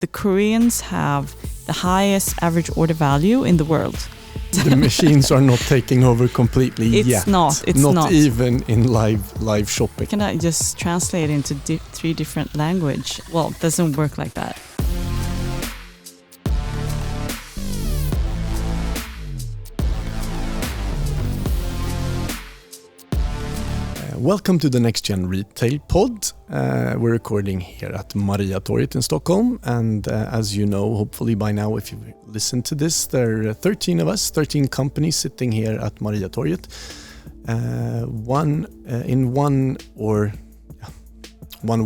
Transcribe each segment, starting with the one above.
the Koreans have the highest average order value in the world. The machines are not taking over completely yet. It's not. Even in live shopping. Can I just translate into 3 different language? Well, it doesn't work like that. Welcome to the Next Gen Retail Pod. We're recording here at Mariatorget in Stockholm, and as you know, hopefully by now, if you listen to this, there are 13 of us, 13 companies sitting here at Mariatorget. One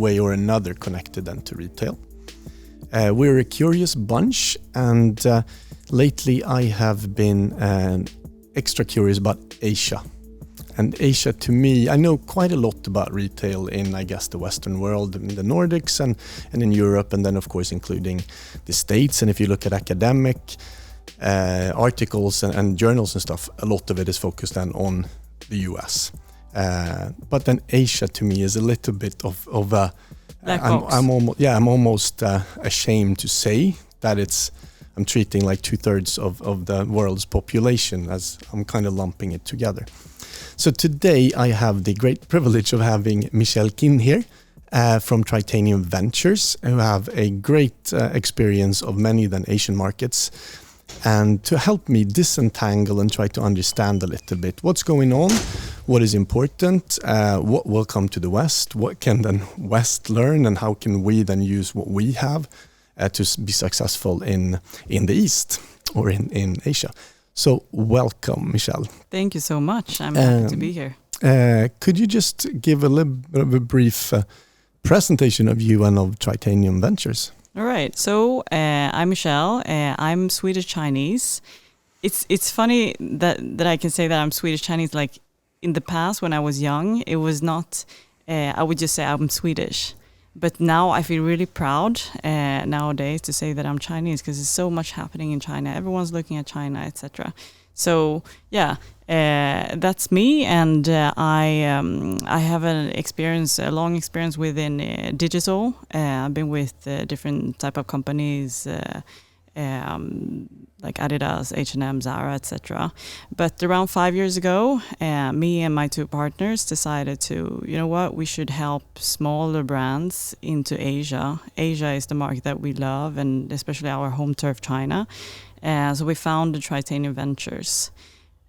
way or another connected then to retail. We're a curious bunch, and lately I have been extra curious about Asia. And Asia, to me, I know quite a lot about retail in, I guess, the Western world, in the Nordics and in Europe, and then, of course, including the States. And if you look at academic articles and journals and stuff, a lot of it is focused then on the US. But then Asia, to me, is a little bit of a... I'm almost ashamed to say that I'm treating like 2/3 of the world's population, as I'm kind of lumping it together. So today I have the great privilege of having Michelle Qin here from Tritanium Ventures, who have a great experience of many then Asian markets, and to help me disentangle and try to understand a little bit what's going on, what is important, what will come to the West, what can then West learn, and how can we then use what we have to be successful in the East or in Asia. So welcome, Michelle. Thank you so much. I'm happy to be here. Could you just give a little bit of a brief presentation of you and of Tritanium Ventures? All right. So I'm Michelle. I'm Swedish Chinese. It's funny that I can say that I'm Swedish Chinese. Like in the past, when I was young, it was not. I would just say I'm Swedish. But now I feel really proud nowadays to say that I'm Chinese, because there's so much happening in China. Everyone's looking at China, etc. So yeah, that's me, and I have a long experience within digital. I've been with different type of companies. Like Adidas, H&M, Zara, etc. But around 5 years ago, me and my 2 partners decided to, you know what, we should help smaller brands into Asia. Asia is the market that we love, and especially our home turf, China. So we founded Tritanium Ventures.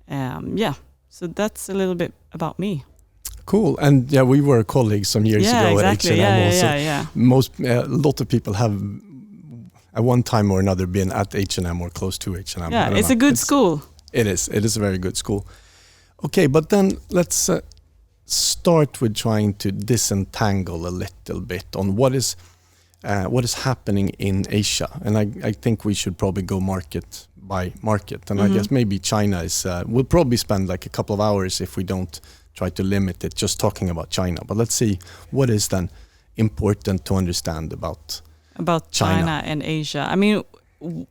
So that's a little bit about me. Cool. And yeah, we were colleagues some years ago exactly. at H&M also. Yeah. A lot of people have at one time or another been at H&M or close to H&M. Yeah, it's a good school. It is. It is a very good school. Okay, but then let's start with trying to disentangle a little bit on what is happening in Asia. And I think we should probably go market by market. And I guess maybe China is, we'll probably spend like a couple of hours if we don't try to limit it just talking about China. But let's see what is then important to understand about China and Asia. I mean,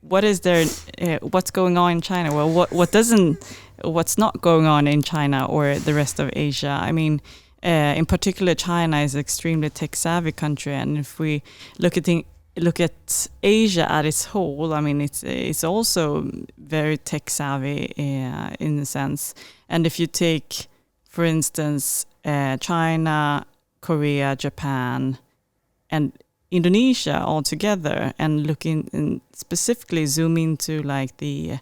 what is there? What's going on in China? Well, what's not going on in China or the rest of Asia? I mean, in particular, China is an extremely tech-savvy country, and if we look at Asia at its whole, I mean, it's also very tech-savvy in a sense. And if you take, for instance, China, Korea, Japan, and Indonesia all together, and looking and specifically zoom into like the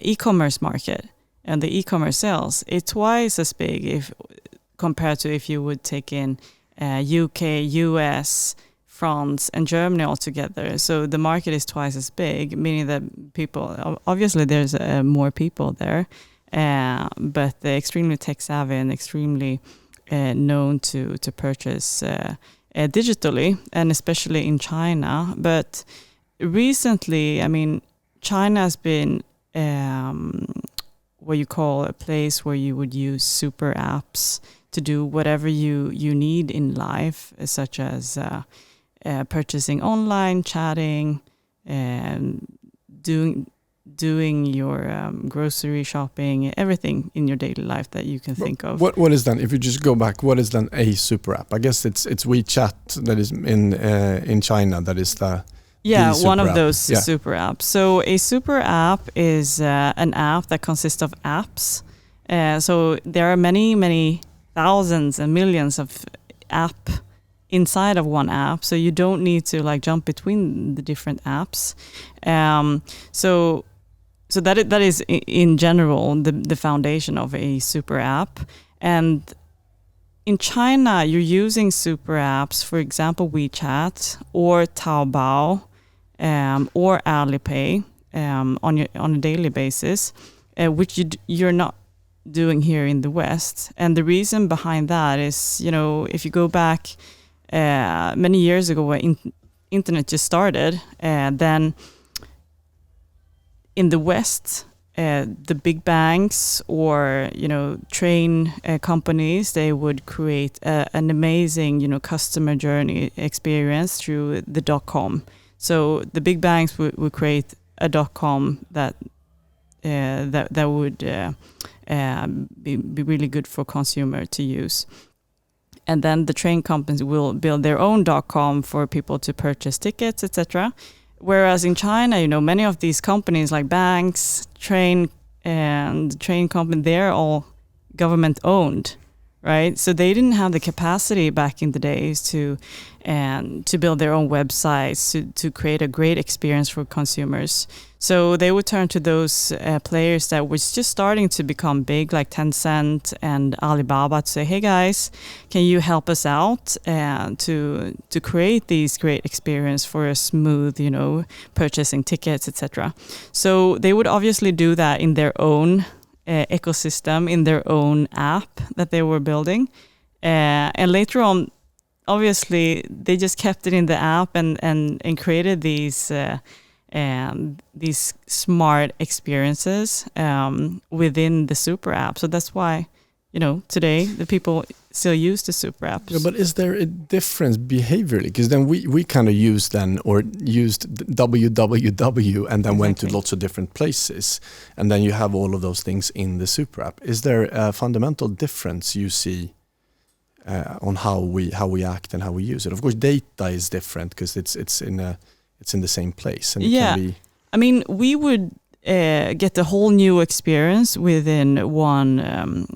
e-commerce market and the e-commerce sales, it's twice as big compared to if you would take in UK, US, France, and Germany all together. So the market is twice as big, meaning that people, obviously there's more people there, but they're extremely tech savvy and extremely known to purchase digitally, and especially in China. But recently, I mean, China has been what you call a place where you would use super apps to do whatever you need in life, such as purchasing online, chatting, and doing your grocery shopping, everything in your daily life that you can think of. What is then, if you just go back, what is then a super app? I guess it's WeChat that is in China, that is Yeah, super one of app. those Yeah. super apps. So a super app is an app that consists of apps. So there are many, many thousands and millions of app inside of one app. So you don't need to like jump between the different apps. So that is in general the foundation of a super app. And in China, you're using super apps, for example, WeChat or Taobao or Alipay on a daily basis, which you're not doing here in the West. And the reason behind that is, if you go back many years ago when internet just started, then in the West, the big banks or train companies, they would create an amazing customer journey experience through the .com. So the big banks would create a .com that would be really good for consumer to use. And then the train companies will build their own .com for people to purchase tickets, etc. Whereas in China, many of these companies like banks, train company, they're all government owned, right? So they didn't have the capacity back in the days to build their own websites, to create a great experience for consumers. So they would turn to those players that was just starting to become big, like Tencent and Alibaba, to say, "Hey guys, can you help us out to create these great experience for a smooth, purchasing tickets, etc." So they would obviously do that in their own ecosystem, in their own app that they were building, and later on, obviously, they just kept it in the app and created these smart experiences within the super app. So that's why, today the people still use the super apps. Yeah, but is there a difference behaviorally? Because then we kind of used www and then went to lots of different places, and then you have all of those things in the super app. Is there a fundamental difference you see on how we act and how we use it? Of course, data is different because it's in the same place, and it can be. I mean, we would get a whole new experience within one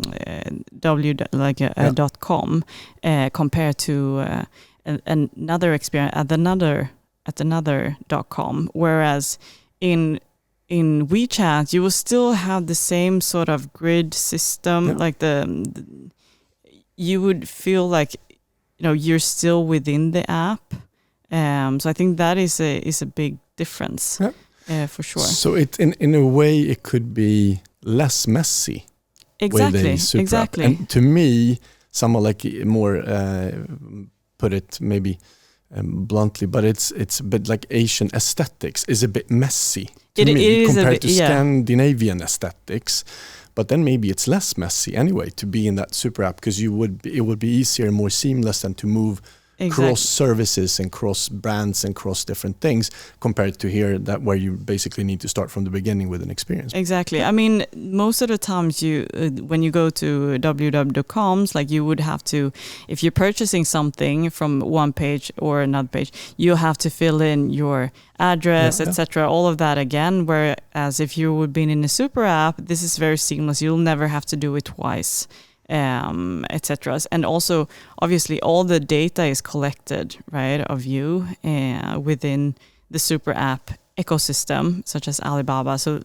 .com compared to another experience at another .com. Whereas in WeChat, you will still have the same sort of grid system, like you would feel like you're still within the app. So I think that is a big difference, for sure. So it in a way it could be less messy. Exactly. With a super app. And to me, someone like more put it maybe bluntly, but it's a bit like Asian aesthetics is a bit messy to me compared to Scandinavian aesthetics. But then maybe it's less messy anyway to be in that super app, because it would be easier and more seamless than to move cross services and cross brands and cross different things compared to here where you basically need to start from the beginning with an experience. Exactly. I mean, most of the times when you go to www.coms, like you would have to, if you're purchasing something from one page or another page, you have to fill in your address, etc., all of that again. Whereas if you would be in a super app, this is very seamless. You'll never have to do it twice. Etc. And also, obviously, all the data is collected, right, of you within the super app ecosystem, such as Alibaba. So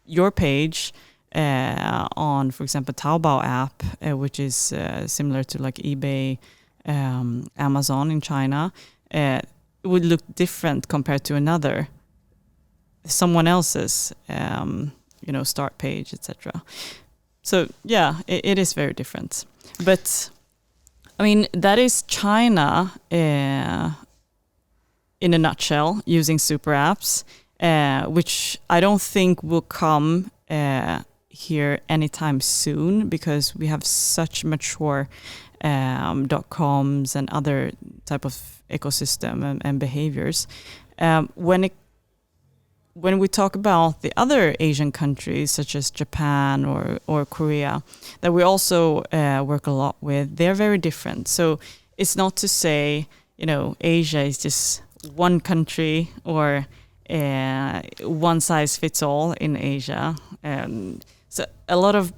your page on, for example, Taobao app, which is similar to like eBay, Amazon in China, would look different compared to someone else's, start page, etc. So yeah, it is very different. But I mean, that is China in a nutshell, using super apps, which I don't think will come here anytime soon, because we have such mature .coms and other type of ecosystem and behaviors. When we talk about the other Asian countries, such as Japan or Korea, that we also work a lot with, they're very different. So it's not to say, Asia is just one country or one size fits all in Asia. So a lot of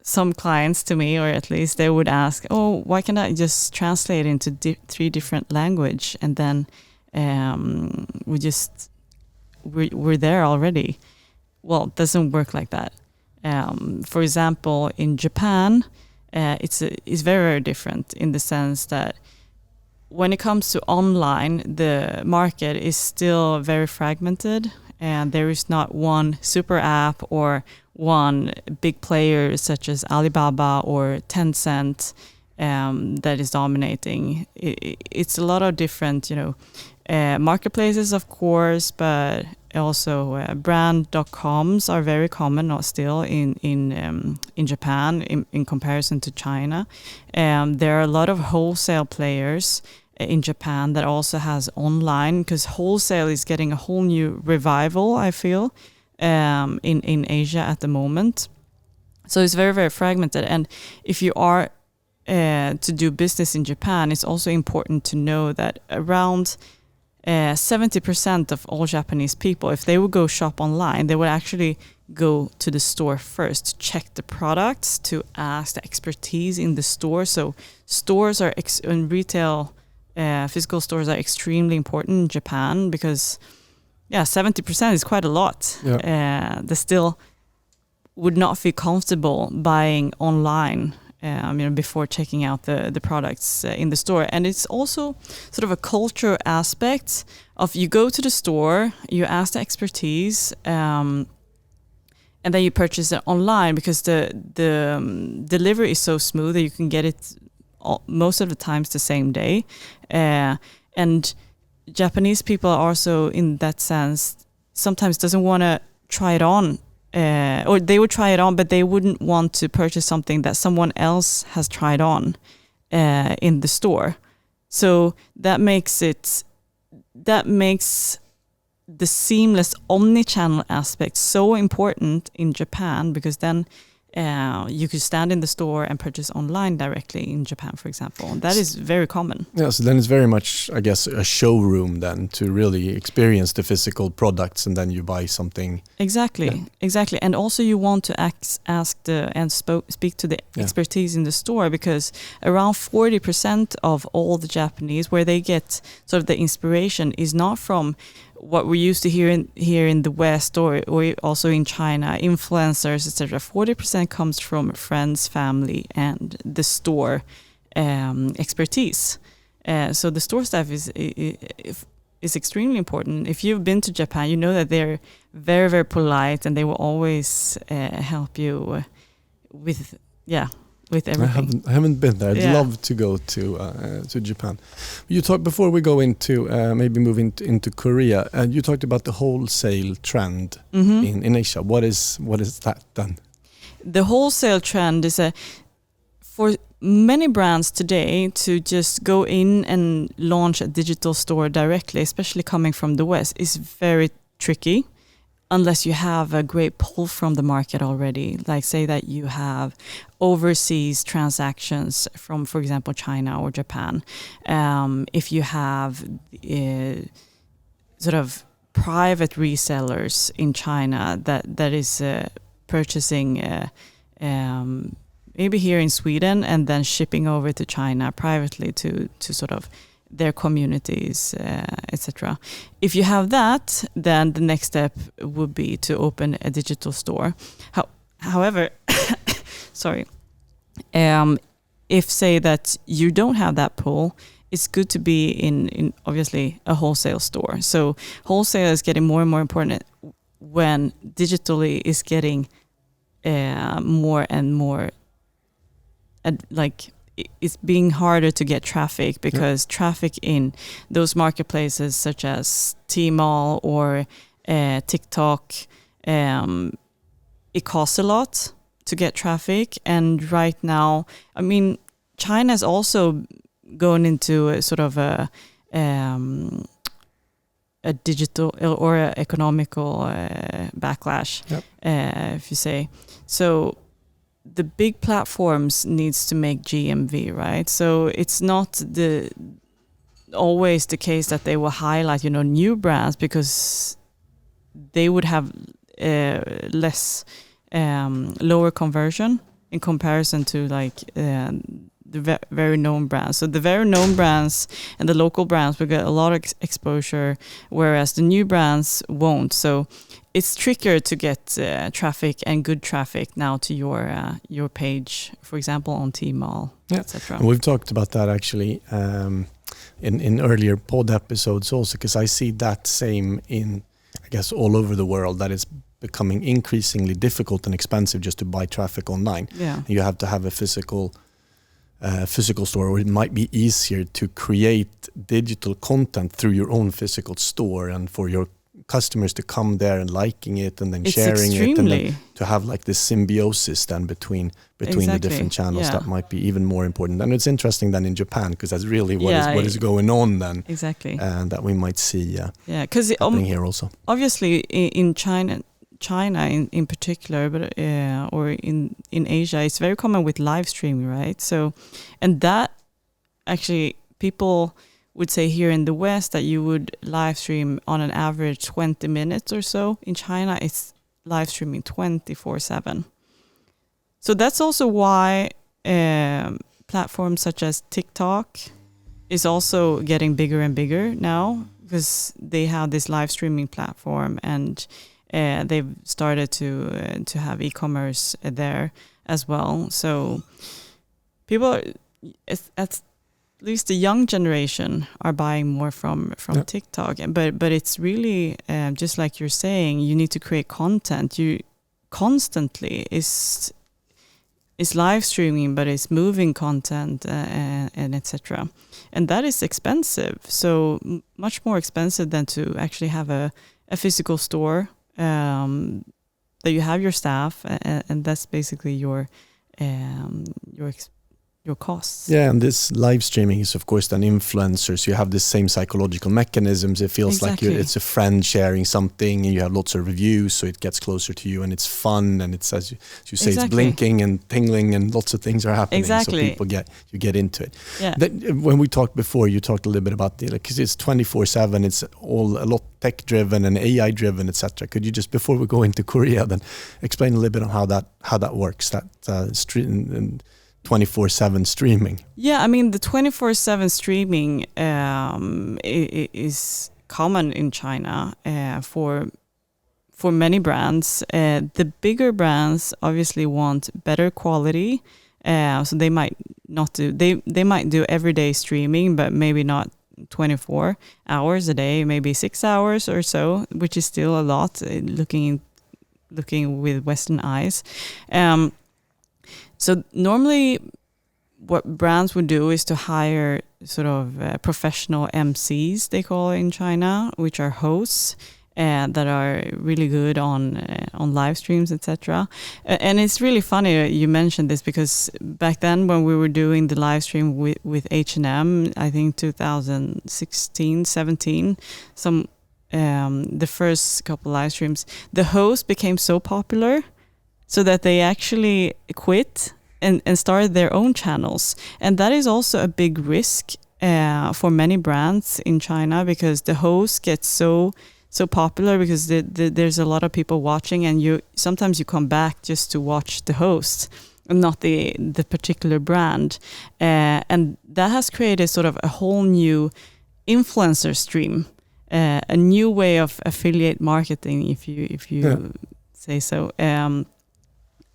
some clients to me, or at least they would ask, oh, why can't I just translate into 3 different language, and then we're there already. Well, it doesn't work like that. For example, in Japan, it's very, very different in the sense that when it comes to online, the market is still very fragmented, and there is not one super app or one big player such as Alibaba or Tencent that is dominating. It's a lot of different, marketplaces, of course, but also brand.coms are very common still in Japan in comparison to China. There are a lot of wholesale players in Japan that also has online, because wholesale is getting a whole new revival, I feel, in Asia at the moment. So it's very, very fragmented. And if you are to do business in Japan, it's also important to know that around 70% of all Japanese people, if they would go shop online, they would actually go to the store first to check the products, to ask the expertise in the store. So stores are in retail, physical stores are extremely important in Japan, because 70% is quite a lot. They still would not feel comfortable buying online before checking out the products in the store. And it's also sort of a cultural aspect of, you go to the store, you ask the expertise, and then you purchase it online, because the delivery is so smooth that you can get it most of the times the same day. And Japanese people are also, in that sense, sometimes doesn't want to try it on, or they would try it on, but they wouldn't want to purchase something that someone else has tried on in the store. So that makes the seamless omni-channel aspect so important in Japan, because then you could stand in the store and purchase online directly in Japan, for example. That is very common. Yeah, so then it's very much, I guess, a showroom then, to really experience the physical products, and then you buy something. Exactly. And also you want to speak to the expertise in the store, because around 40% of all the Japanese, where they get sort of the inspiration, is not from what we used to hear here in the West, or also in China, influencers, etc. 40% comes from friends, family, and the store expertise. So the store staff is extremely important. If you've been to Japan, you know that they're very, very polite, and they will always help you with everything. I haven't been there. I'd love to go to Japan. You talked, before we go into maybe move into Korea, and you talked about the wholesale trend in Asia. What is that then? The wholesale trend is for many brands today to just go in and launch a digital store directly, especially coming from the West, is very tricky. Unless you have a great pull from the market already, like say that you have overseas transactions from, for example, China or Japan. If you have sort of private resellers in China that is purchasing maybe here in Sweden and then shipping over to China privately to sort of their communities, etc. If you have that, then the next step would be to open a digital store. However, sorry, if say that you don't have that pull, it's good to be in obviously a wholesale store. So wholesale is getting more and more important when digitally is getting more and more it's being harder to get traffic, because traffic in those marketplaces such as Tmall or TikTok, it costs a lot to get traffic. And right now, I mean, China is also going into a sort of a digital or a economical backlash, if you say. So the big platforms needs to make GMV, right? So it's not always the case that they will highlight, new brands because they would have less lower conversion in comparison to like the very known brands. So the very known brands and the local brands will get a lot of exposure, whereas the new brands won't. So it's trickier to get traffic and good traffic now to your page, for example, on Tmall, etc. We've talked about that actually in earlier pod episodes also, because I see that same in, I guess, all over the world, that it's becoming increasingly difficult and expensive just to buy traffic online. Yeah. You have to have a physical store, or it might be easier to create digital content through your own physical store and for your customers to come there and liking it and then sharing it, and then to have like this symbiosis then between the different channels. That might be even more important. And it's interesting then in Japan, because that's really what is going on then. Exactly. And that we might see because happening here also. Obviously in China in particular, but or in Asia, it's very common with live streaming, right? So, and that actually people would say here in the West that you would live stream on an average 20 minutes or so. In China, it's live streaming 24/7. So that's also why platforms such as TikTok is also getting bigger and bigger now, because they have this live streaming platform, and they've started to have e-commerce there as well. So people, at least the young generation, are buying more from TikTok. But it's really just like you're saying, you need to create content. You constantly is live streaming, but it's moving content and etc. And that is expensive. So much more expensive than to actually have a physical store. That you have your staff, and that's basically your costs. Yeah, and this live streaming is of course then influencers. You have the same psychological mechanisms. It feels like it's a friend sharing something, and you have lots of reviews, so it gets closer to you, and it's fun, and it's, as you say, it's blinking and tingling, and lots of things are happening. So people get into it. Yeah. When we talked before, you talked a little bit about because it's 24/7. It's a lot tech driven and AI driven, etc. Could you just, before we go into Korea, then explain a little bit on how that works? That stream and 24/7 streaming. Yeah, I mean the 24/7 streaming is common in China for many brands. The bigger brands obviously want better quality, so they might not do they might do everyday streaming, but maybe not 24 hours a day, maybe 6 hours or so, which is still a lot looking with Western eyes. So normally what brands would do is to hire sort of professional MCs, they call it in China, which are hosts that are really good on live streams, etc. And it's really funny you mentioned this, because back then when we were doing the live stream with H&M, I think 2016, 17, the first couple live streams, the host became so popular so that they actually quit and started their own channels. And that is also a big risk for many brands in China, because the host gets so popular because there's a lot of people watching, and sometimes you come back just to watch the host and not the particular brand. And that has created sort of a whole new influencer stream, a new way of affiliate marketing, if you say so.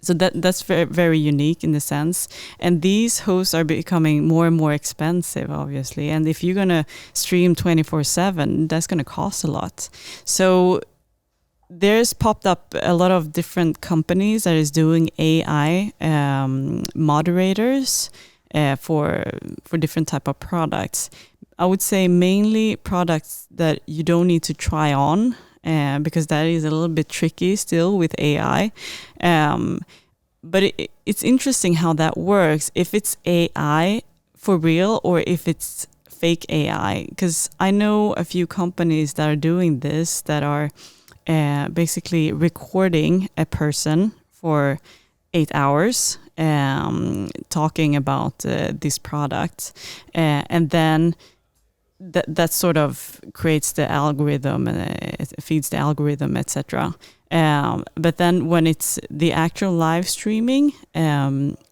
So that's very, very unique in the sense. And these hosts are becoming more and more expensive, obviously. And if you're going to stream 24/7, that's going to cost a lot. So there's popped up a lot of different companies that is doing AI moderators for different type of products. I would say mainly products that you don't need to try on, because that is a little bit tricky still with AI. But it's interesting how that works, if it's AI for real or if it's fake AI. Because I know a few companies that are doing this, that are basically recording a person for 8 hours talking about this product, and then that sort of creates the algorithm and it feeds the algorithm, etc. But then when it's the actual live streaming,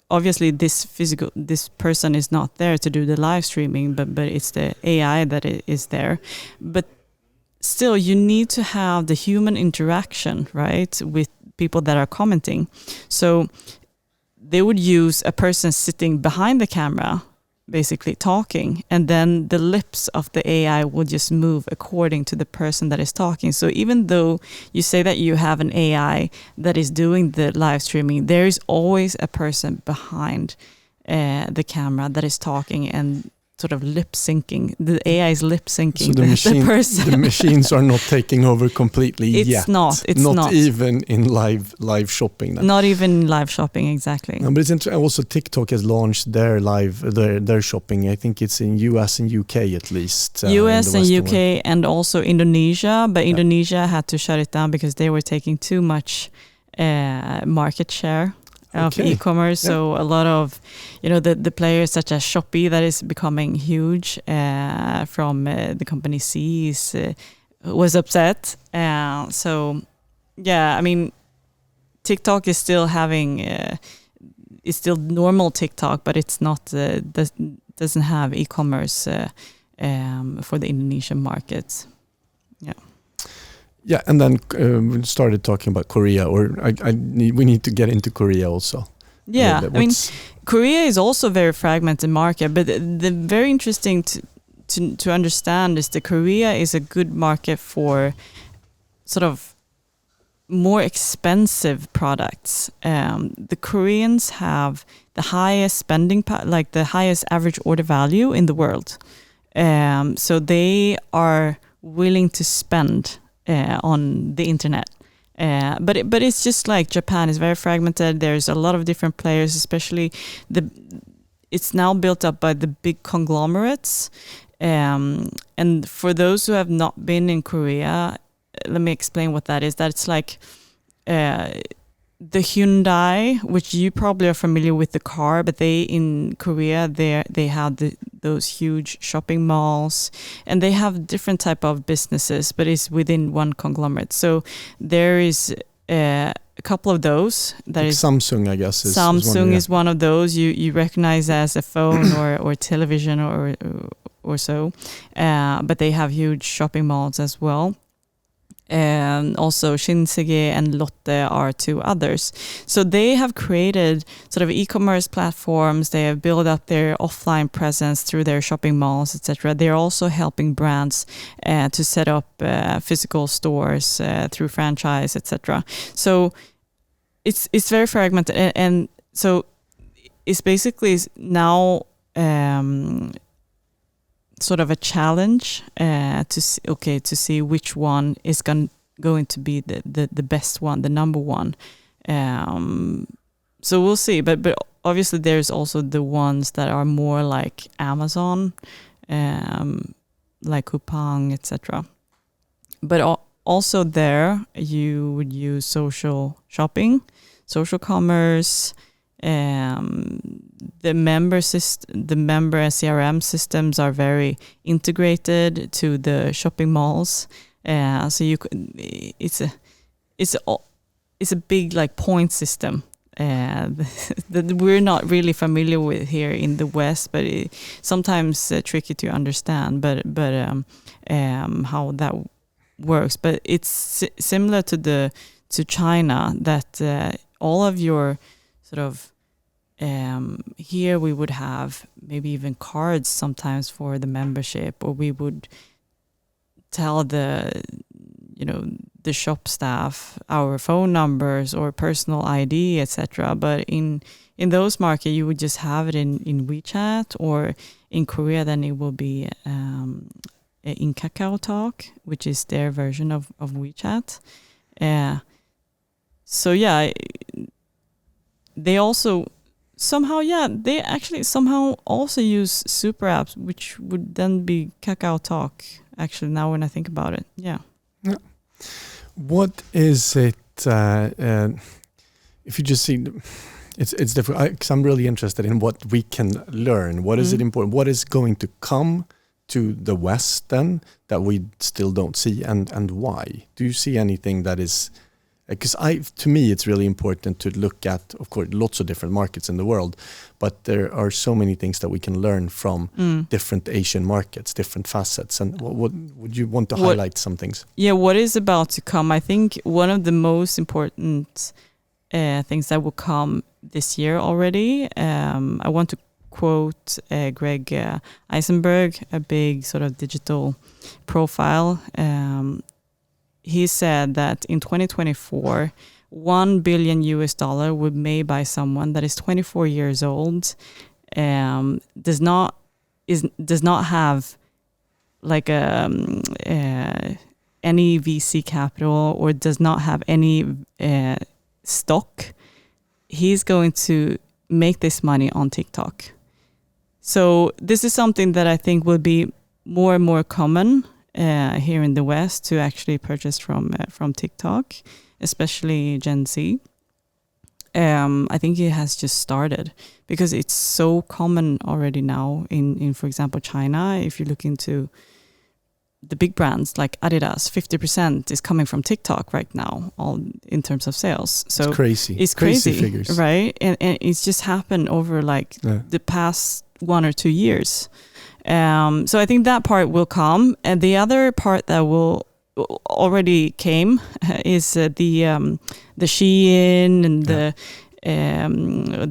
obviously this person is not there to do the live streaming, but it's the AI that is there. But still, you need to have the human interaction, right, with people that are commenting. So they would use a person sitting behind the camera, basically talking, and then the lips of the AI will just move according to the person that is talking. So even though you say that you have an AI that is doing the live streaming, there is always a person behind the camera that is talking and sort of lip syncing. The AI is lip syncing so the person. The machines are not taking over completely yet. It's not even in live shopping. Then. Not even in live shopping, exactly. No, but it's interesting. Also, TikTok has launched their their shopping. I think it's in US and UK at least. US and UK world. And also Indonesia, but Indonesia had to shut it down because they were taking too much market share of e-commerce. Yeah. So a lot of, the players such as Shopee that is becoming huge from the company C was upset. So yeah, I mean, TikTok is still having, it's still normal TikTok, but it's not, doesn't have e-commerce for the Indonesian markets. Yeah. Yeah, and then we started talking about Korea, or we need to get into Korea also. Yeah, I mean, Korea is also a very fragmented market, but the very interesting to understand is that Korea is a good market for sort of more expensive products. The Koreans have the highest spending, like the highest average order value in the world. So they are willing to spend on the internet. But it's just like Japan is very fragmented. There's a lot of different players, especially it's now built up by the big conglomerates. And for those who have not been in Korea, let me explain what that is. That's like the Hyundai, which you probably are familiar with the car, but they in Korea they have those huge shopping malls, and they have different type of businesses, but it's within one conglomerate. So there is a couple of those. That is Samsung, I guess. Samsung is one of those you recognize as a phone or television or so, but they have huge shopping malls as well. And also Shinsegae and Lotte are two others. So they have created sort of e-commerce platforms. They have built up their offline presence through their shopping malls, etc. They're also helping brands to set up physical stores through franchise, etc. So it's very fragmented, and so it's basically now sort of a challenge to see which one is going to be the best one, the number one. So we'll see, but obviously there's also the ones that are more like Amazon, like Coupang, etc. But also there you would use social shopping, social commerce. The member CRM systems are very integrated to the shopping malls. So it's a big like point system that we're not really familiar with here in the West, but sometimes tricky to understand. But how that works. But it's similar to China, that all of your sort of here we would have maybe even cards sometimes for the membership, or we would tell the shop staff our phone numbers or personal ID, etc. But in those markets, you would just have it in WeChat, or in Korea, then it will be in Kakao Talk, which is their version of WeChat. So yeah, they also somehow also use super apps, which would then be Kakao Talk. Actually, now when I think about it, yeah. What is it? If you just see, it's different. Because I'm really interested in what we can learn. What is it important? What is going to come to the West then that we still don't see, and why? Do you see anything that is, because to me it's really important to look at, of course, lots of different markets in the world, but there are so many things that we can learn from different Asian markets, different facets. And what would you want to highlight some things? Yeah, what is about to come? I think one of the most important things that will come this year already. I want to quote Greg Eisenberg, a big sort of digital profile. He said that in 2024, $1 billion would be made by someone that is 24 years old, does not have like any VC capital or does not have any stock. He's going to make this money on TikTok. So this is something that I think will be more and more common here in the West to actually purchase from TikTok, especially Gen Z. I think it has just started because it's so common already now in for example, China. If you look into the big brands like Adidas, 50% is coming from TikTok right now, all in terms of sales. So it's crazy. It's crazy figures, right? And it's just happened over like the past 1 or 2 years. So I think that part will come, and the other part that will already came is the Shein and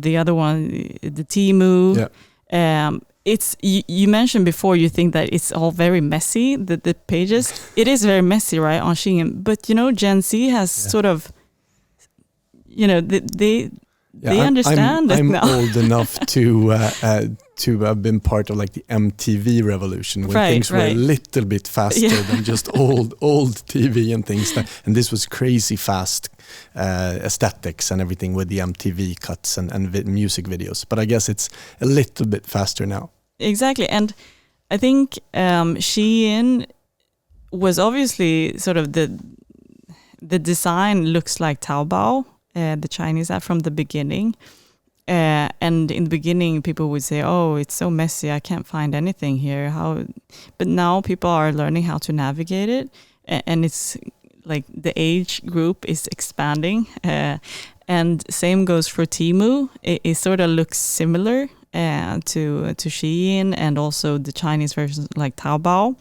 the other one, the Temu. Yeah. It's you mentioned before, you think that it's all very messy, the pages. It is very messy, right, on Shein. But Gen Z has sort of, they understand it now. I'm old enough to have been part of like the MTV revolution when things were a little bit faster than just old TV and things. And this was crazy fast aesthetics and everything with the MTV cuts and music videos. But I guess it's a little bit faster now. Exactly. And I think Shein was obviously sort of the design looks like Taobao, the Chinese app from the beginning. And in the beginning, people would say, "Oh, it's so messy. I can't find anything here." But now people are learning how to navigate it, and it's like the age group is expanding. And same goes for Temu. It sort of looks similar to Shein, and also the Chinese version like Taobao,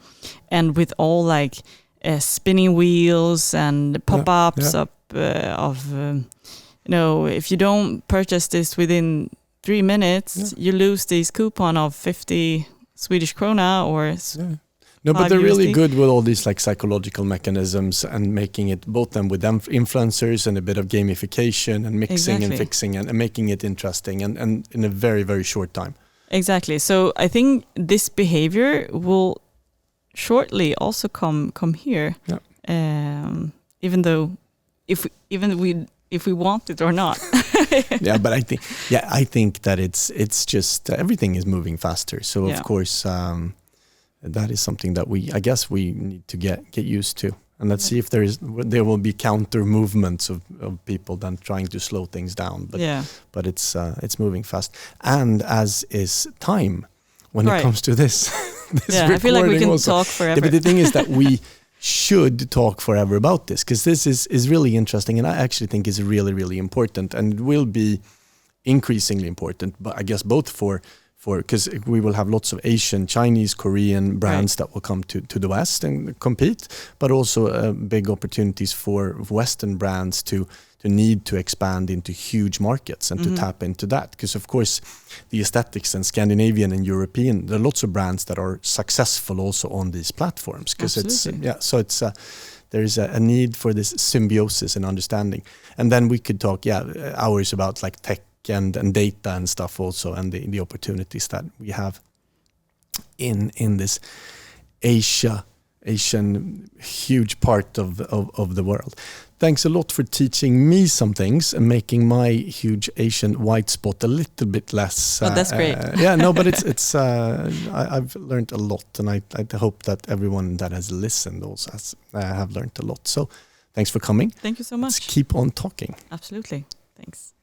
and with all like spinning wheels and pop-ups of. If you don't purchase this within 3 minutes, you lose this coupon of 50 Swedish krona or No, but they're USD. really good with all these like psychological mechanisms and making it both them with influencers and a bit of gamification and mixing and fixing and making it interesting and in a very, very short time. Exactly. So I think this behavior will shortly also come here. Yeah. Even though if we want it or not. Yeah, but I think that it's just everything is moving faster. So of course that is something that I guess we need to get used to. And let's see if there will be counter movements of people then trying to slow things down. But it's moving fast. And as is time when it comes to this. I feel like we can talk forever. But the thing is that we should talk forever about this because this is really interesting, and I actually think is really, really important, and it will be increasingly important. But I guess both for because we will have lots of Asian, Chinese, Korean brands that will come to the West and compete, but also big opportunities for Western brands to need to expand into huge markets and to tap into that. Because of course, the aesthetics and Scandinavian and European, there are lots of brands that are successful also on these platforms. Because there is a need for this symbiosis and understanding. And then we could talk hours about like tech and data and stuff also, and the opportunities that we have in this Asian huge part of the world. Thanks a lot for teaching me some things and making my huge Asian white spot a little bit less. That's great. But it's I've learned a lot, and I hope that everyone that has listened also have learned a lot. So thanks for coming. Thank you so much. Let's keep on talking. Absolutely. Thanks.